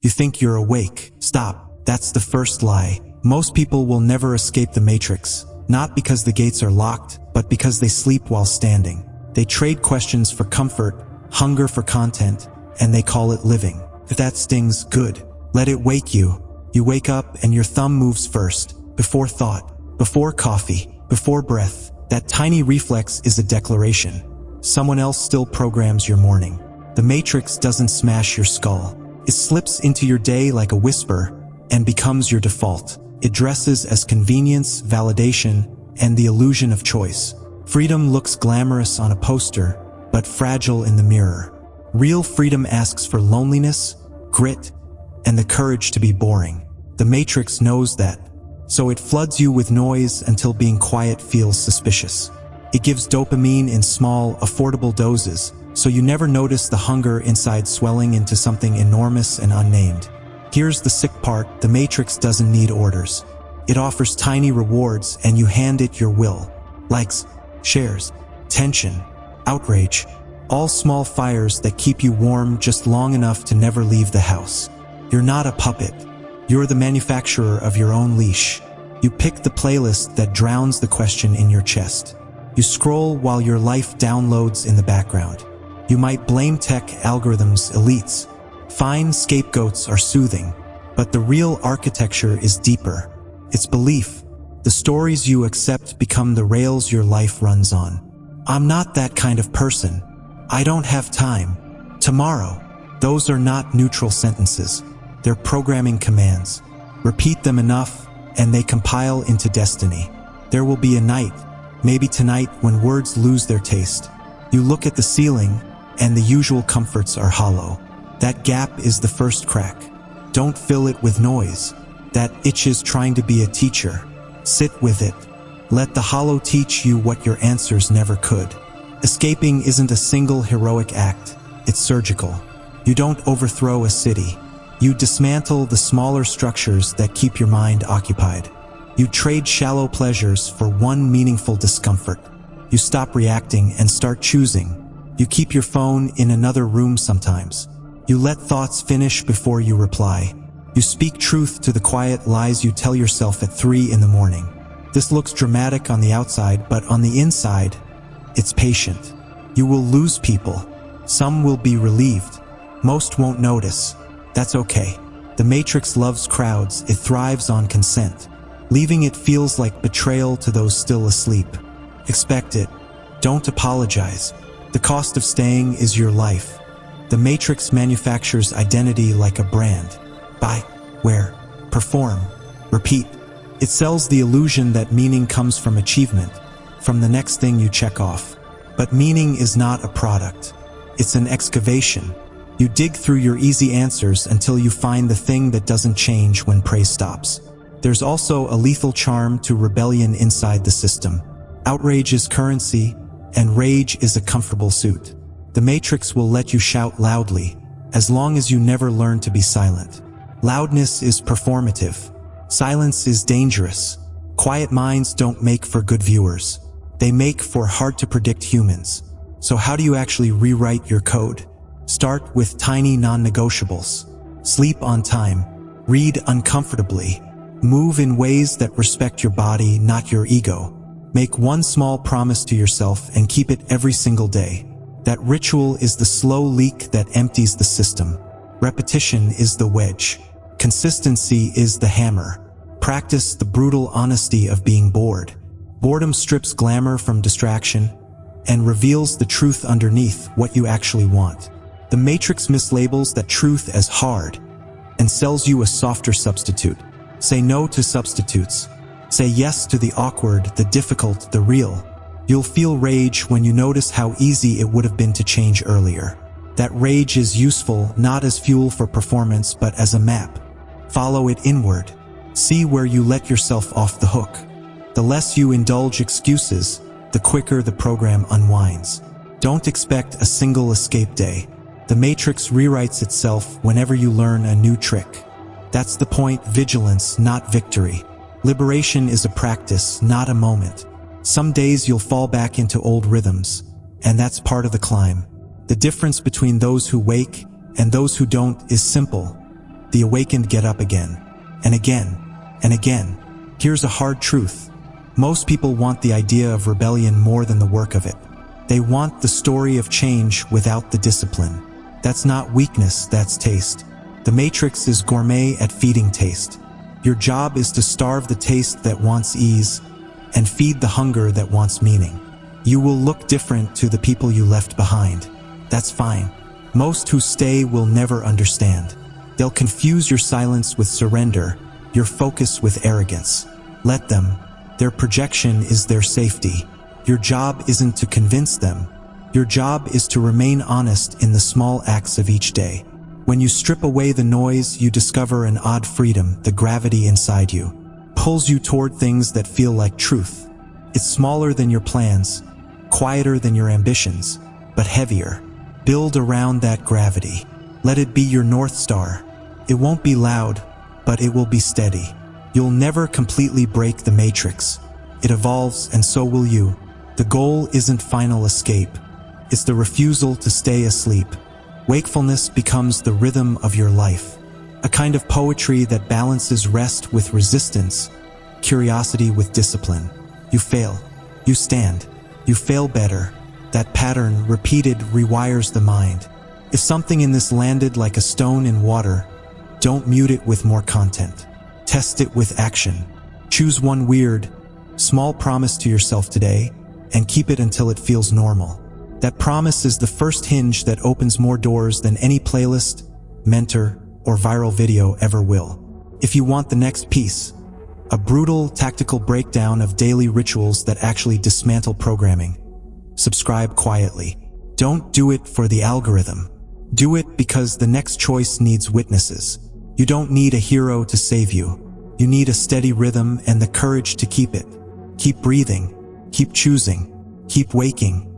You think you're awake. Stop. That's the first lie. Most people will never escape the matrix, not because the gates are locked, but because they sleep while standing. They trade questions for comfort, hunger for content, and they call it living. If that stings, good. Let it wake you. You wake up and your thumb moves first, before thought, before coffee, before breath. That tiny reflex is a declaration. Someone else still programs your morning. The matrix doesn't smash your skull. It slips into your day like a whisper and becomes your default. It dresses as convenience, validation, and the illusion of choice. Freedom looks glamorous on a poster, but fragile in the mirror. Real freedom asks for loneliness, grit, and the courage to be boring. The matrix knows that, so it floods you with noise until being quiet feels suspicious. It gives dopamine in small, affordable doses, so you never notice the hunger inside swelling into something enormous and unnamed. Here's the sick part: the matrix doesn't need orders. It offers tiny rewards and you hand it your will. Likes, shares, tension, outrage, all small fires that keep you warm just long enough to never leave the house. You're not a puppet. You're the manufacturer of your own leash. You pick the playlist that drowns the question in your chest. You scroll while your life downloads in the background. You might blame tech, algorithms, elites. Fine, scapegoats are soothing, but the real architecture is deeper. It's belief. The stories you accept become the rails your life runs on. I'm not that kind of person. I don't have time. Tomorrow. Those are not neutral sentences. They're programming commands. Repeat them enough, and they compile into destiny. There will be a night, maybe tonight, when words lose their taste. You look at the ceiling, and the usual comforts are hollow. That gap is the first crack. Don't fill it with noise. That itch is trying to be a teacher. Sit with it. Let the hollow teach you what your answers never could. Escaping isn't a single heroic act. It's surgical. You don't overthrow a city. You dismantle the smaller structures that keep your mind occupied. You trade shallow pleasures for one meaningful discomfort. You stop reacting and start choosing. You keep your phone in another room sometimes. You let thoughts finish before you reply. You speak truth to the quiet lies you tell yourself at 3 in the morning. This looks dramatic on the outside, but on the inside, it's patient. You will lose people. Some will be relieved. Most won't notice. That's okay. The matrix loves crowds. It thrives on consent. Leaving it feels like betrayal to those still asleep. Expect it. Don't apologize. The cost of staying is your life. The matrix manufactures identity like a brand. Buy, wear, perform, repeat. It sells the illusion that meaning comes from achievement, from the next thing you check off. But meaning is not a product. It's an excavation. You dig through your easy answers until you find the thing that doesn't change when praise stops. There's also a lethal charm to rebellion inside the system. Outrage is currency, and rage is a comfortable suit. The matrix will let you shout loudly, as long as you never learn to be silent. Loudness is performative. Silence is dangerous. Quiet minds don't make for good viewers. They make for hard-to-predict humans. So how do you actually rewrite your code? Start with tiny non-negotiables. Sleep on time. Read uncomfortably. Move in ways that respect your body, not your ego. Make one small promise to yourself and keep it every single day. That ritual is the slow leak that empties the system. Repetition is the wedge. Consistency is the hammer. Practice the brutal honesty of being bored. Boredom strips glamour from distraction and reveals the truth underneath, what you actually want. The matrix mislabels that truth as hard and sells you a softer substitute. Say no to substitutes. Say yes to the awkward, the difficult, the real. You'll feel rage when you notice how easy it would have been to change earlier. That rage is useful not as fuel for performance but as a map. Follow it inward. See where you let yourself off the hook. The less you indulge excuses, the quicker the program unwinds. Don't expect a single escape day. The matrix rewrites itself whenever you learn a new trick. That's the point: vigilance, not victory. Liberation is a practice, not a moment. Some days you'll fall back into old rhythms, and that's part of the climb. The difference between those who wake and those who don't is simple. the awakened get up again, and again, and again. Here's a hard truth. Most people want the idea of rebellion more than the work of it. They want the story of change without the discipline. That's not weakness, that's taste. The Matrix is gourmet at feeding taste. Your job is to starve the taste that wants ease and feed the hunger that wants meaning. You will look different to the people you left behind. That's fine. Most who stay will never understand. They'll confuse your silence with surrender, your focus with arrogance. Let them. Their projection is their safety. Your job isn't to convince them. Your job is to remain honest in the small acts of each day. When you strip away the noise, you discover an odd freedom. The gravity inside you pulls you toward things that feel like truth. It's smaller than your plans, quieter than your ambitions, but heavier. Build around that gravity. Let it be your North Star. It won't be loud, but it will be steady. You'll never completely break the matrix. It evolves, and so will you. The goal isn't final escape. It's the refusal to stay asleep. Wakefulness becomes the rhythm of your life. A kind of poetry that balances rest with resistance, curiosity with discipline. You fail. You stand. You fail better. That pattern, repeated, rewires the mind. If something in this landed like a stone in water, don't mute it with more content. Test it with action. Choose one weird, small promise to yourself today, and keep it until it feels normal. That promise is the first hinge that opens more doors than any playlist, mentor, or viral video ever will. If you want the next piece, a brutal, tactical breakdown of daily rituals that actually dismantle programming, subscribe quietly. Don't do it for the algorithm. Do it because the next choice needs witnesses. You don't need a hero to save you. You need a steady rhythm and the courage to keep it. Keep breathing. Keep choosing. Keep waking.